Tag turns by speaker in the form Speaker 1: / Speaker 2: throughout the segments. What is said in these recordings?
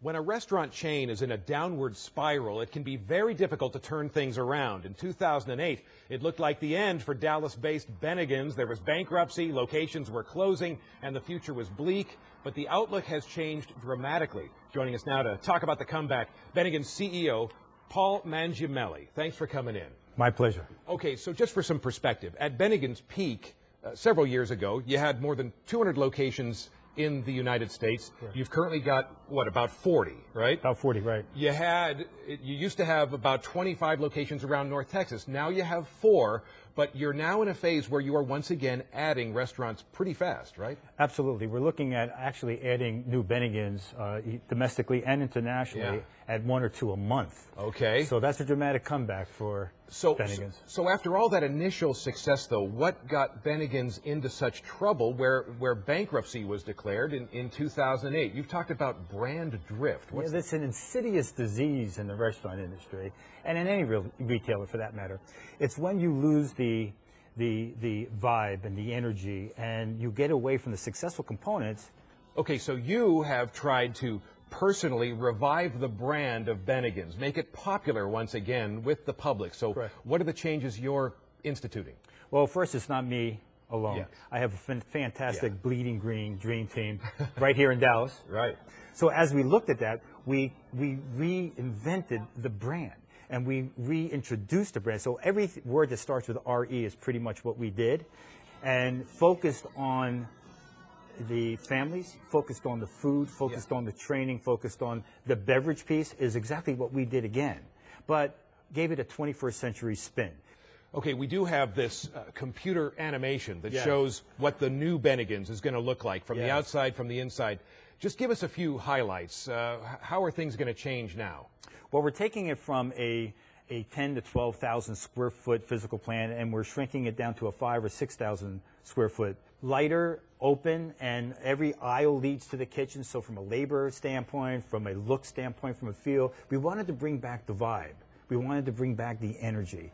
Speaker 1: When a restaurant chain is in a downward spiral, it can be very difficult to turn things around. In 2008, it looked like the end for Dallas-based Bennigans. There was bankruptcy, locations were closing, and the future was bleak. But the outlook has changed dramatically. Joining us now to talk about the comeback, Bennigans CEO Paul Mangiamelli. Thanks for coming in.
Speaker 2: My pleasure.
Speaker 1: Okay, so just for some perspective, at Bennigans' peak several years ago, you had more than 200 locations in the United States.
Speaker 2: Correct.
Speaker 1: You've currently got, what, about 40, right?
Speaker 2: About 40, right.
Speaker 1: You used to have about 25 locations around North Texas. Now you have 4, but you're now in a phase where you are once again adding restaurants pretty fast, right?
Speaker 2: Absolutely. We're looking at actually adding new Bennigans domestically and internationally at 1 or 2 a month.
Speaker 1: Okay.
Speaker 2: So that's a dramatic comeback for Bennigans.
Speaker 1: So after all that initial success, though, what got Bennigans into such trouble where bankruptcy was declared in 2008? You've talked about brand drift.
Speaker 2: It's an insidious disease in the restaurant industry, and in any real retailer for that matter. It's when you lose the vibe and the energy, and you get away from the successful components.
Speaker 1: Okay, so you have tried to personally revive the brand of Bennigans, make it popular once again with the public. So
Speaker 2: Correct.
Speaker 1: What are the changes you're instituting?
Speaker 2: Well, first, it's not me alone.
Speaker 1: Yes.
Speaker 2: I have a fantastic bleeding green dream team right here in Dallas.
Speaker 1: Right.
Speaker 2: So as we looked at that, we reinvented the brand and we reintroduced the brand. So every word that starts with RE is pretty much what we did, and focused on the families, focused on the food, focused on the training, focused on the beverage piece is exactly what we did again, but gave it a 21st century spin.
Speaker 1: Okay, we do have this computer animation that shows what the new Bennigans is going to look like from the outside, from the inside. Just give us a few highlights. How are things going to change now?
Speaker 2: Well, we're taking it from a 10 to 12,000 square foot physical plan, and we're shrinking it down to a 5,000 or 6,000 square foot. Lighter, open, and every aisle leads to the kitchen. So from a labor standpoint, from a look standpoint, from a feel, we wanted to bring back the vibe. We wanted to bring back the energy.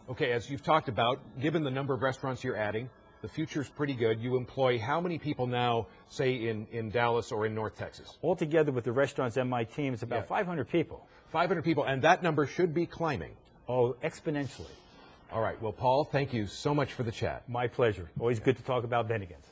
Speaker 1: Okay, as you've talked about, given the number of restaurants you're adding, the future's pretty good. You employ how many people now, say, in Dallas or in North Texas?
Speaker 2: Altogether with the restaurants and my team, it's about 500 people.
Speaker 1: 500 people, and that number should be climbing.
Speaker 2: Oh, exponentially.
Speaker 1: All right. Well, Paul, thank you so much for the chat.
Speaker 2: My pleasure. Always good to talk about Bennigans.